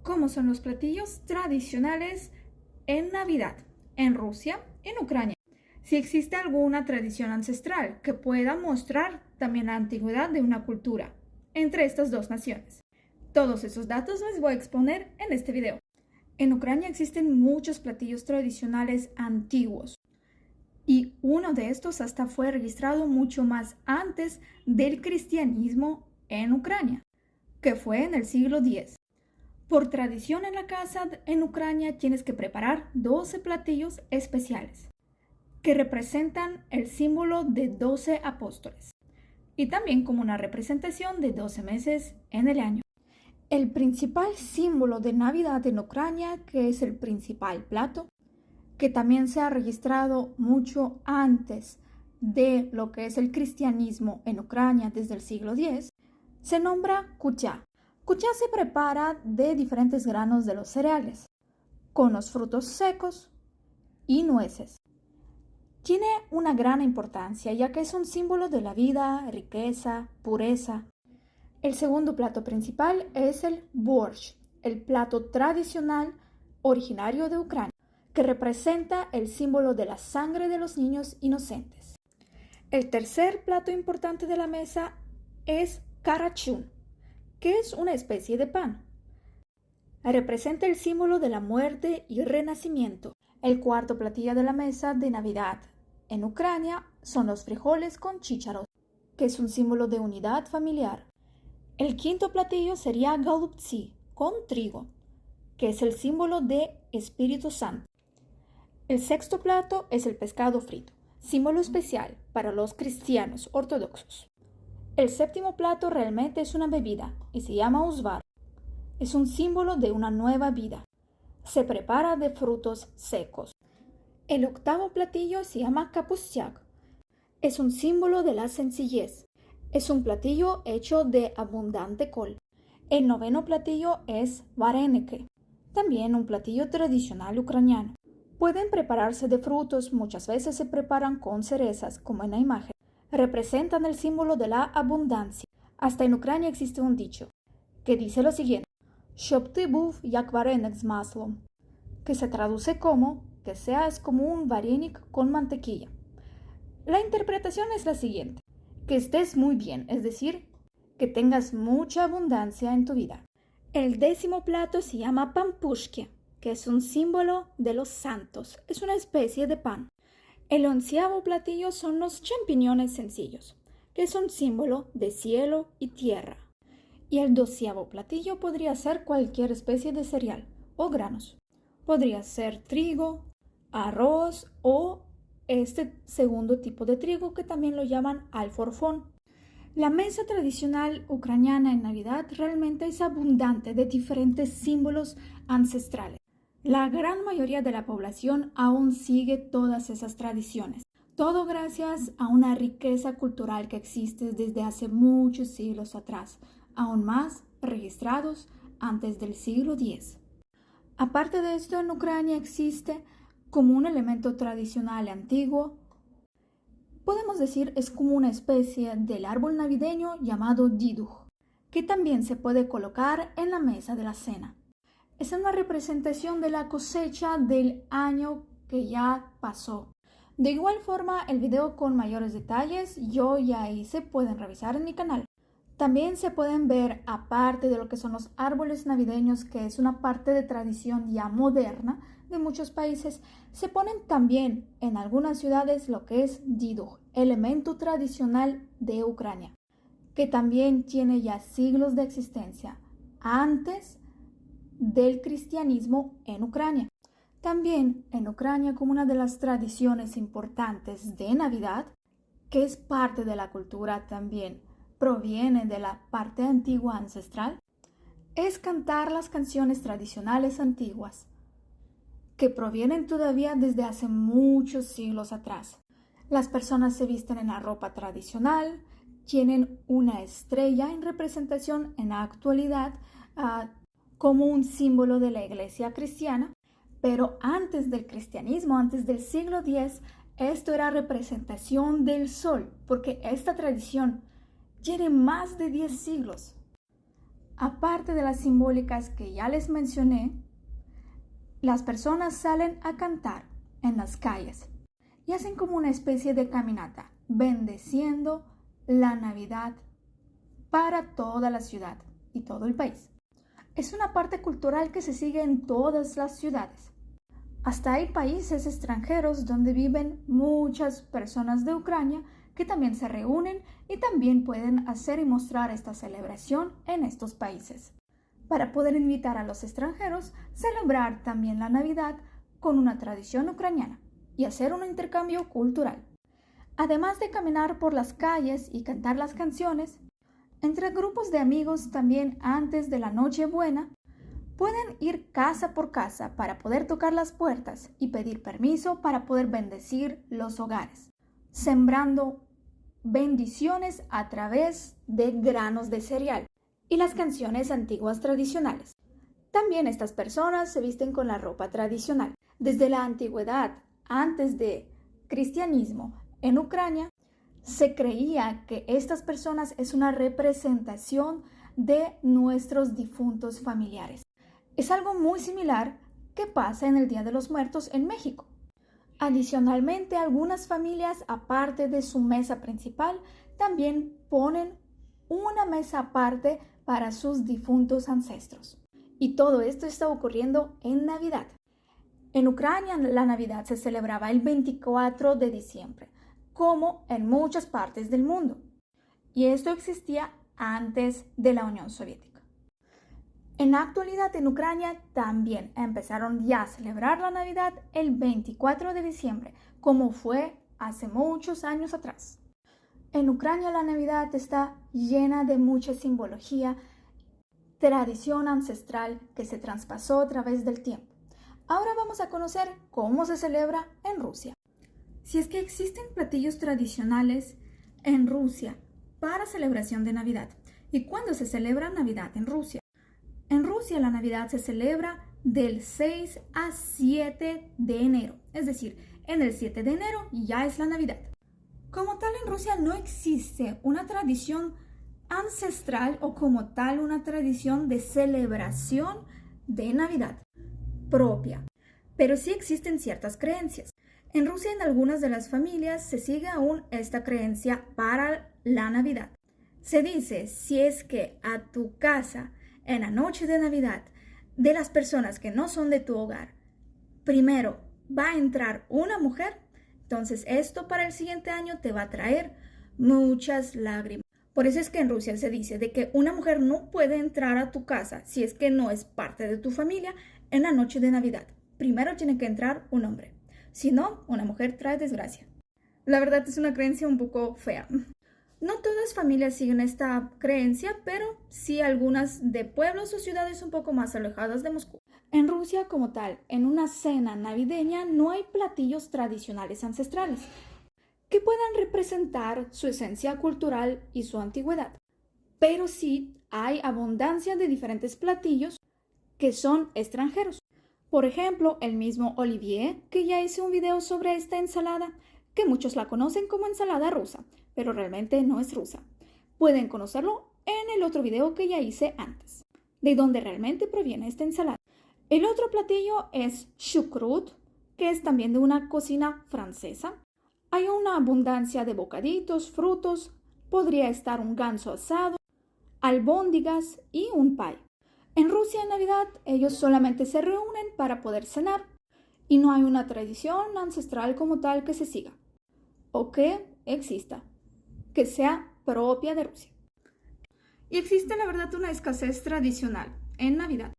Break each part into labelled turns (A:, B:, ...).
A: ¿Cómo son los platillos tradicionales en Navidad en Rusia, en Ucrania? Si existe alguna tradición ancestral que pueda mostrar también la antigüedad de una cultura entre estas dos naciones. Todos esos datos les voy a exponer en este video. En Ucrania existen muchos platillos tradicionales antiguos y uno de estos hasta fue registrado mucho más antes del cristianismo en Ucrania, que fue en el siglo X. Por tradición en la casa en Ucrania tienes que preparar 12 platillos especiales que representan el símbolo de 12 apóstoles y también como una representación de 12 meses en el año. El principal símbolo de Navidad en Ucrania, que es el principal plato, que también se ha registrado mucho antes de lo que es el cristianismo en Ucrania desde el siglo X, se nombra kutia. Kutia se prepara de diferentes granos de los cereales, con los frutos secos y nueces. Tiene una gran importancia ya que es un símbolo de la vida, riqueza, pureza. El segundo plato principal es el borscht, el plato tradicional originario de Ucrania, que representa el símbolo de la sangre de los niños inocentes. El tercer plato importante de la mesa es karachun, que es una especie de pan. Representa el símbolo de la muerte y renacimiento. El cuarto platillo de la mesa de Navidad en Ucrania son los frijoles con chícharos, que es un símbolo de unidad familiar. El quinto platillo sería golubtsi, con trigo, que es el símbolo de Espíritu Santo. El sexto plato es el pescado frito, símbolo especial para los cristianos ortodoxos. El séptimo plato realmente es una bebida y se llama uzvar. Es un símbolo de una nueva vida. Se prepara de frutos secos. El octavo platillo se llama kapustyak. Es un símbolo de la sencillez. Es un platillo hecho de abundante col. El noveno platillo es varenike, también un platillo tradicional ucraniano. Pueden prepararse de frutos, muchas veces se preparan con cerezas, como en la imagen. Representan el símbolo de la abundancia. Hasta en Ucrania existe un dicho que dice lo siguiente: «Щоб ти був як вареник з маслом», que se traduce como que seas como un varenik con mantequilla. La interpretación es la siguiente: que estés muy bien, es decir, que tengas mucha abundancia en tu vida. El décimo plato se llama pampushki, que es un símbolo de los santos. Es una especie de pan. El onceavo platillo son los champiñones sencillos, que es un símbolo de cielo y tierra. Y el doceavo platillo podría ser cualquier especie de cereal o granos. Podría ser trigo, arroz o este segundo tipo de trigo que también lo llaman alforfón. La mesa tradicional ucraniana en Navidad realmente es abundante de diferentes símbolos ancestrales. La gran mayoría de la población aún sigue todas esas tradiciones. Todo gracias a una riqueza cultural que existe desde hace muchos siglos atrás, aún más registrados antes del siglo X. Aparte de esto, en Ucrania existe como un elemento tradicional antiguo, podemos decir es como una especie del árbol navideño llamado diduj, que también se puede colocar en la mesa de la cena. Es una representación de la cosecha del año que ya pasó. De igual forma, el video con mayores detalles yo ya hice, pueden revisar en mi canal. También se pueden ver, aparte de lo que son los árboles navideños, que es una parte de tradición ya moderna de muchos países, se ponen también en algunas ciudades lo que es diduj, elemento tradicional de Ucrania, que también tiene ya siglos de existencia antes del cristianismo en Ucrania. También en Ucrania, como una de las tradiciones importantes de Navidad, que es parte de la cultura también, proviene de la parte antigua ancestral, es cantar las canciones tradicionales antiguas, que provienen todavía desde hace muchos siglos atrás. Las personas se visten en la ropa tradicional, tienen una estrella en representación en la actualidad como un símbolo de la iglesia cristiana, pero antes del cristianismo, antes del siglo X, esto era representación del sol, porque esta tradición tiene más de 10 siglos. Aparte de las simbólicas que ya les mencioné, las personas salen a cantar en las calles y hacen como una especie de caminata, bendeciendo la Navidad para toda la ciudad y todo el país. Es una parte cultural que se sigue en todas las ciudades. Hasta hay países extranjeros donde viven muchas personas de Ucrania que también se reúnen y también pueden hacer y mostrar esta celebración en estos países, para poder invitar a los extranjeros a celebrar también la Navidad con una tradición ucraniana y hacer un intercambio cultural. Además de caminar por las calles y cantar las canciones, entre grupos de amigos también antes de la Nochebuena, pueden ir casa por casa para poder tocar las puertas y pedir permiso para poder bendecir los hogares, sembrando bendiciones a través de granos de cereal y las canciones antiguas tradicionales. También estas personas se visten con la ropa tradicional. Desde la antigüedad, antes de cristianismo, en Ucrania, se creía que estas personas es una representación de nuestros difuntos familiares. Es algo muy similar que pasa en el Día de los Muertos en México. Adicionalmente, algunas familias, aparte de su mesa principal, también ponen una mesa aparte para sus difuntos ancestros. Y todo esto está ocurriendo en Navidad. En Ucrania, la Navidad se celebraba el 24 de diciembre, como en muchas partes del mundo. Y esto existía antes de la Unión Soviética. En la actualidad, en Ucrania también empezaron ya a celebrar la Navidad el 24 de diciembre, como fue hace muchos años atrás. En Ucrania la Navidad está llena de mucha simbología, tradición ancestral que se traspasó a través del tiempo. Ahora vamos a conocer cómo se celebra en Rusia. Si es que existen platillos tradicionales en Rusia para celebración de Navidad. ¿Y cuándo se celebra Navidad en Rusia? En Rusia la Navidad se celebra del 6 a 7 de enero. Es decir, en el 7 de enero ya es la Navidad. Como tal, en Rusia no existe una tradición ancestral o como tal una tradición de celebración de Navidad propia, pero sí existen ciertas creencias. En Rusia, en algunas de las familias se sigue aún esta creencia para la Navidad. Se dice, si es que a tu casa en la noche de Navidad, de las personas que no son de tu hogar, primero va a entrar una mujer, entonces esto para el siguiente año te va a traer muchas lágrimas. Por eso es que en Rusia se dice de que una mujer no puede entrar a tu casa si es que no es parte de tu familia en la noche de Navidad. Primero tiene que entrar un hombre. Si no, una mujer trae desgracia. La verdad es una creencia un poco fea. No todas las familias siguen esta creencia, pero sí algunas de pueblos o ciudades un poco más alejadas de Moscú. En Rusia, como tal, en una cena navideña no hay platillos tradicionales ancestrales que puedan representar su esencia cultural y su antigüedad. Pero sí hay abundancia de diferentes platillos que son extranjeros. Por ejemplo, el mismo Olivier, que ya hice un video sobre esta ensalada, que muchos la conocen como ensalada rusa, pero realmente no es rusa. Pueden conocerlo en el otro video que ya hice antes, de donde realmente proviene esta ensalada. El otro platillo es chucrut, que es también de una cocina francesa. Hay una abundancia de bocaditos, frutos, podría estar un ganso asado, albóndigas y un pie. En Rusia en Navidad ellos solamente se reúnen para poder cenar y no hay una tradición ancestral como tal que se siga o que exista, que sea propia de Rusia. Y existe la verdad una escasez tradicional en Navidad.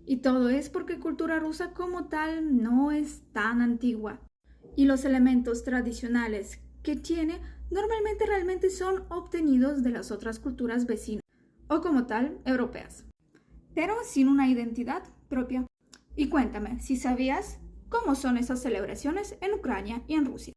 A: Y todo es porque cultura rusa como tal no es tan antigua. Y los elementos tradicionales que tiene normalmente realmente son obtenidos de las otras culturas vecinas o como tal europeas, pero sin una identidad propia. Y cuéntame si sabías cómo son esas celebraciones en Ucrania y en Rusia.